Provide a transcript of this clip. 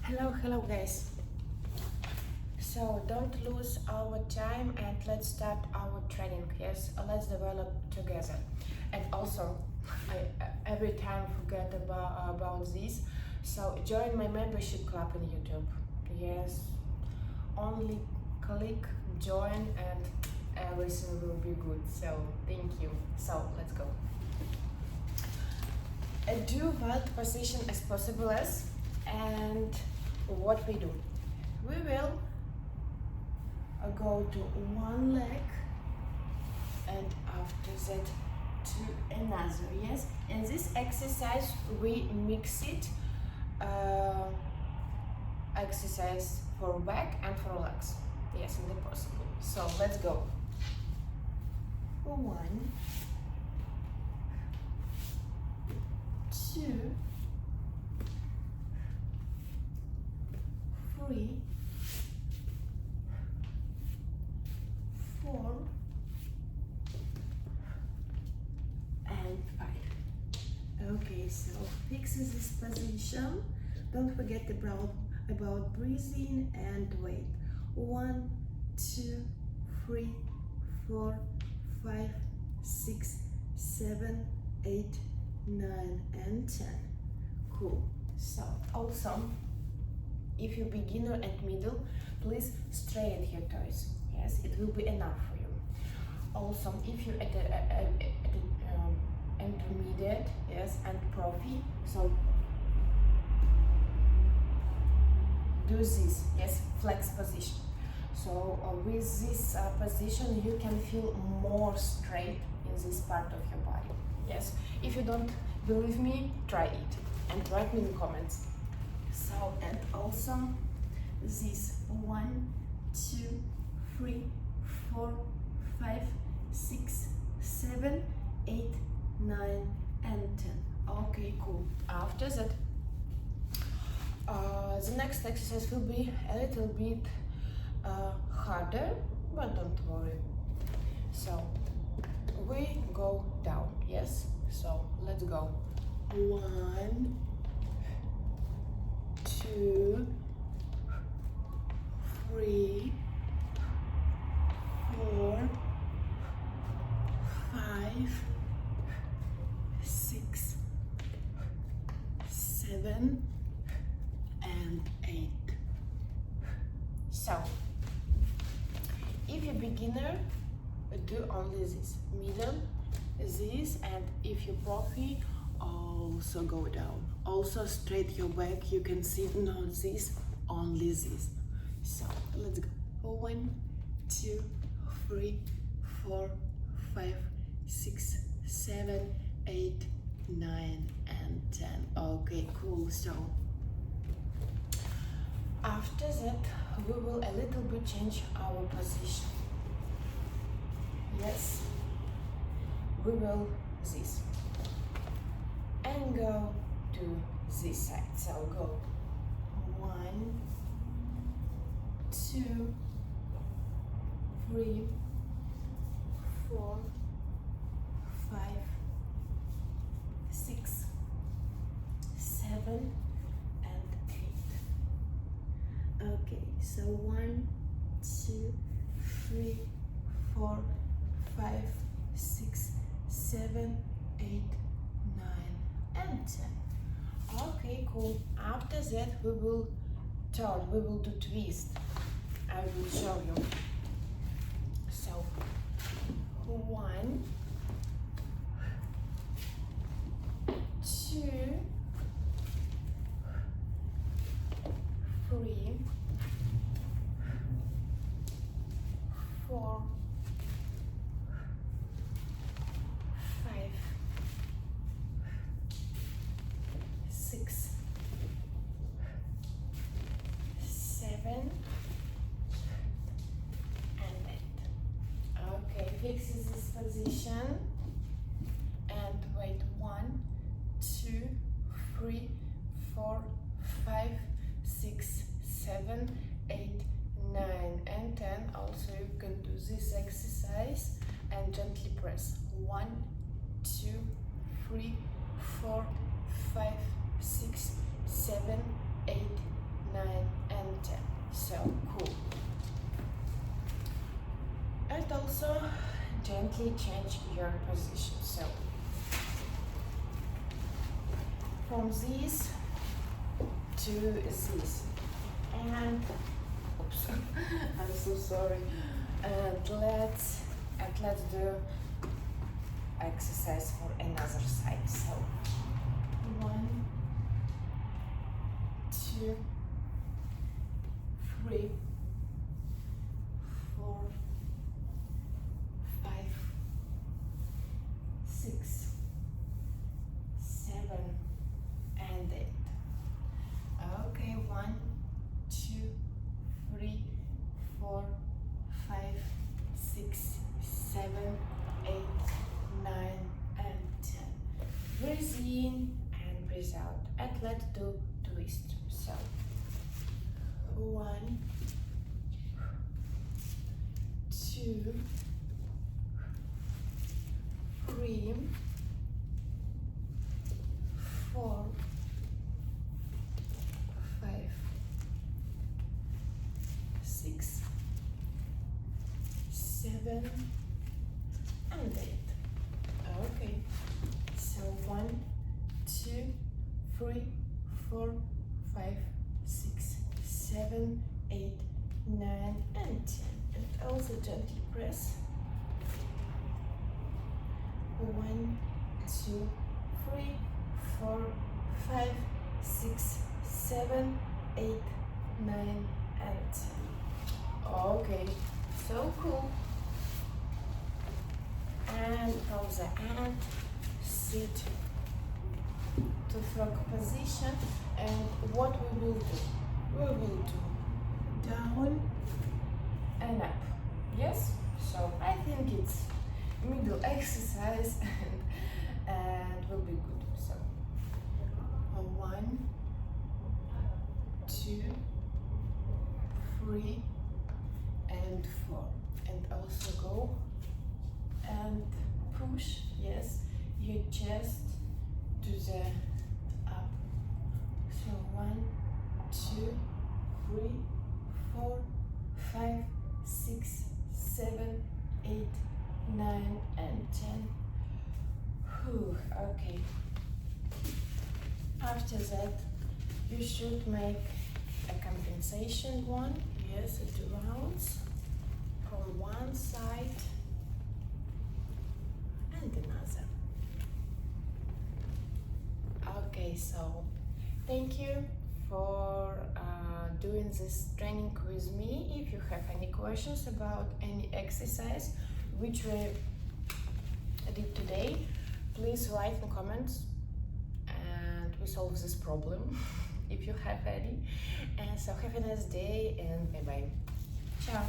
Hello guys. So don't lose our time and let's start our training. Yes, let's develop together. And also, I every time forget about this. So join my membership club in YouTube. Yes, only click join and everything will be good. So thank you. So let's go. Do what position as possible as, and what we do, we will go to one leg and after that to another. Yes, in this exercise we mix it exercise for back and for legs. Yes, in the possible. So let's go. 1, 2, 3, 4, and 5. Okay, so fix this position. Don't forget about breathing and wait. 1, 2, 3, 4, 5, 6, 7, 8, 9, and 10. Cool. So also, if you're beginner and middle, please straighten your toes. Yes, it will be enough for you. Also, if you're at the intermediate, yes, and profi, so do this, yes, flex position. So with this position, you can feel more straight in this part of your body. Yes, if you don't believe me, try it and write me in the comments. So, and also this 1, 2, 3, 4, 5, 6, 7, 8, 9, and 10. Okay, cool. After that, the next exercise will be a little bit harder, but don't worry. So we go down. Yes. So let's go. 1, 2, 3, 4, 5, 6, 7, and 8. So, if you're beginner, do only this. Middle, this, and if you're profi, also go down. Also straight your back. You can see not this, only this. So let's go. 1, 2, 3, 4, 5, 6, 7, 8, 9, and 10. Okay, cool. So after that, we will a little bit change our position. Yes, we will this and go to this side. So go 1, 2, 3, 4, 5, 6, 7, and 8. Okay, so 1, 2, 3, 4, 5, 6, 7, 8, 9, and 10. Okay, cool. After that, we will turn. We will do twist. I will show you. So 1, 2, 3, 4, 5, 6, 7, and 8. Okay, fix this position and wait. 1, 2, 3, 4, 5, 6, 7, 8, 9, and 10. Also, you can do this exercise and gently press. 1, 2, 3, 4, 5, 6, 7, 8, 9, and 10. So cool. And also gently change your position. So from this to this, and oops, I'm so sorry. And let's do exercise for another side. So 1, 2, 3, 4, 5, 6, 7, and 8. Okay, 1, 2, 3, 4, 5, 6, 7, 8, 9, and 10. Breathe in and breathe out. And let's do twist. So 1, 2, 3, 4, 5, 6, 7, and 8. Okay. So 1, 2, 3, 4, 5, 6, 7, 8, 9, and 10. And also gently press. 1, 2, 3, 4, 5, 6, 7, 8, 9, and 10. Okay, so cool. And from the end, sit to frog position. And what we will do? We will do down and up. Yes? So I think it's middle exercise and will be good. So 1, 2, 3, and 4. And also go and push, yes, your chest to the up. So 1, 2, 3, 4, 5, 6, 7, 8, 9, and 10. Whew, okay. After that, you should make a compensation one. Yes, 2 rounds from one side and another. Okay, so thank you for doing this training with me. If you have any questions about any exercise which we did today, please write in comments and we solve this problem if you have any. And so have a nice day and bye bye. Ciao.